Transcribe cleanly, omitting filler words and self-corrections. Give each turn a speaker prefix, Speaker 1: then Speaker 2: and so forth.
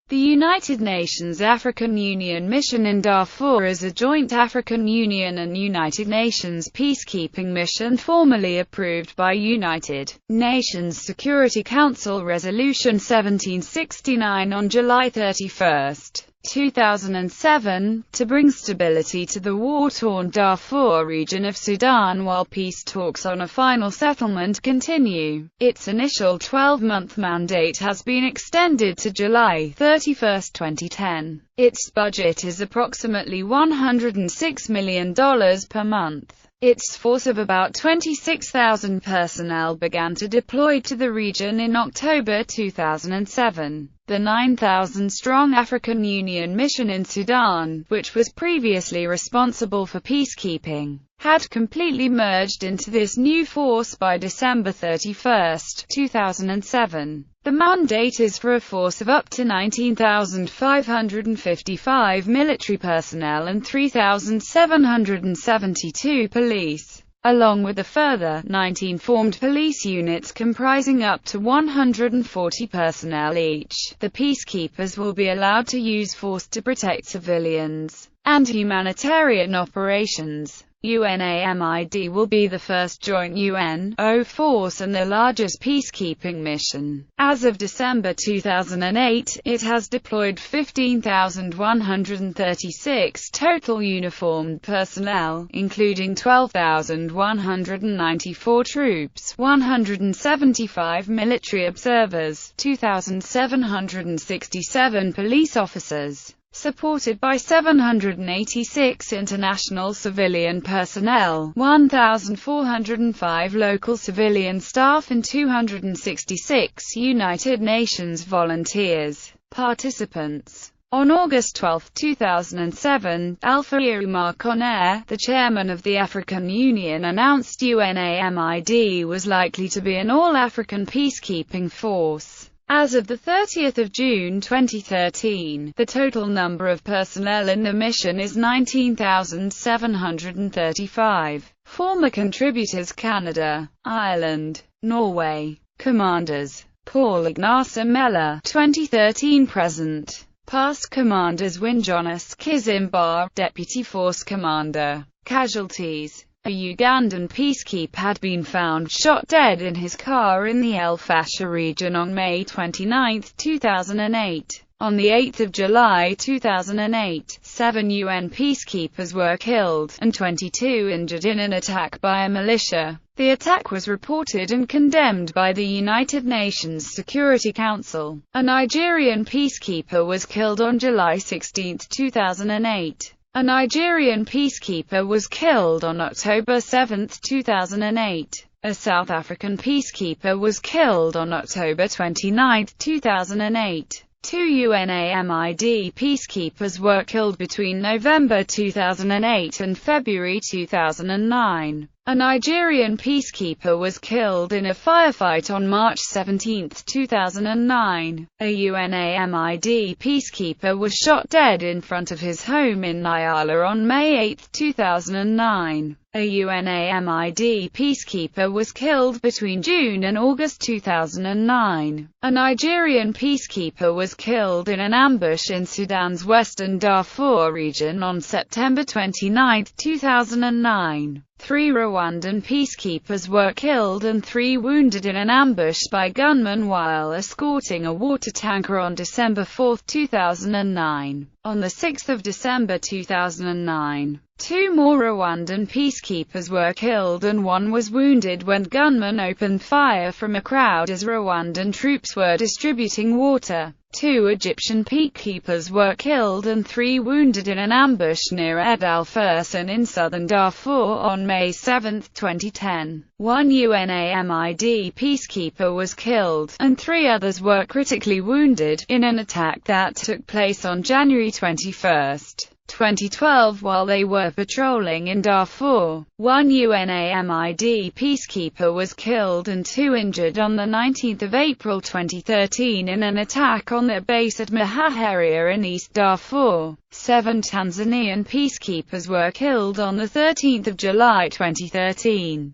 Speaker 1: The United Nations African Union mission in Darfur is a joint African Union and United Nations peacekeeping mission formally approved by United Nations Security Council Resolution 1769 on July 31, 2007, to bring stability to the war-torn Darfur region of Sudan while peace talks on a final settlement continue. Its initial 12-month mandate has been extended to July 31, 2010. Its budget is approximately $106 million per month. Its force of about 26,000 personnel began to deploy to the region in October 2007. The 9,000-strong African Union mission in Sudan, which was previously responsible for peacekeeping, had completely merged into this new force by December 31, 2007. The mandate is for a force of up to 19,555 military personnel and 3,772 police, along with a further 19 formed police units comprising up to 140 personnel each. The peacekeepers will be allowed to use force to protect civilians and humanitarian operations. UNAMID will be the first joint UN-OCHA force and the largest peacekeeping mission. As of December 2008, it has deployed 15,136 total uniformed personnel, including 12,194 troops, 175 military observers, 2,767 police officers, supported by 786 international civilian personnel, 1,405 local civilian staff and 266 United Nations volunteers. Participants. On August 12, 2007, Alpha Oumar Konare, the chairman of the African Union, announced UNAMID was likely to be an all-African peacekeeping force. As of 30 June 2013, the total number of personnel in the mission is 19,735. Former contributors: Canada, Ireland, Norway. Commanders: Paul Ignace Mella, 2013-present. Past commanders: Winjonas Kizimba, Deputy Force Commander. Casualties: a Ugandan peacekeeper had been found shot dead in his car in the El Fasher region on May 29, 2008. On 8 July 2008, 7 UN peacekeepers were killed, and 22 injured in an attack by a militia. The attack was reported and condemned by the United Nations Security Council. A Nigerian peacekeeper was killed on July 16, 2008. A Nigerian peacekeeper was killed on October 7, 2008. A South African peacekeeper was killed on October 29, 2008. 2 UNAMID peacekeepers were killed between November 2008 and February 2009. A Nigerian peacekeeper was killed in a firefight on March 17, 2009. A UNAMID peacekeeper was shot dead in front of his home in Nyala on May 8, 2009. A UNAMID peacekeeper was killed between June and August 2009. A Nigerian peacekeeper was killed in an ambush in Sudan's western Darfur region on September 29, 2009. 3 Rwandan peacekeepers were killed and 3 wounded in an ambush by gunmen while escorting a water tanker on December 4, 2009. On 6 December 2009, 2 more Rwandan peacekeepers were killed and 1 was wounded when gunmen opened fire from a crowd as Rwandan troops were distributing water. 2 Egyptian peacekeepers were killed and 3 wounded in an ambush near Ed al-Fursan in southern Darfur on May 7, 2010. 1 UNAMID peacekeeper was killed, and 3 others were critically wounded, in an attack that took place on January 21, 2012 while they were patrolling in Darfur. 1 UNAMID peacekeeper was killed and 2 injured on 19 April 2013 in an attack on their base at Mahaharia in East Darfur. 7 Tanzanian peacekeepers were killed on 13 July 2013.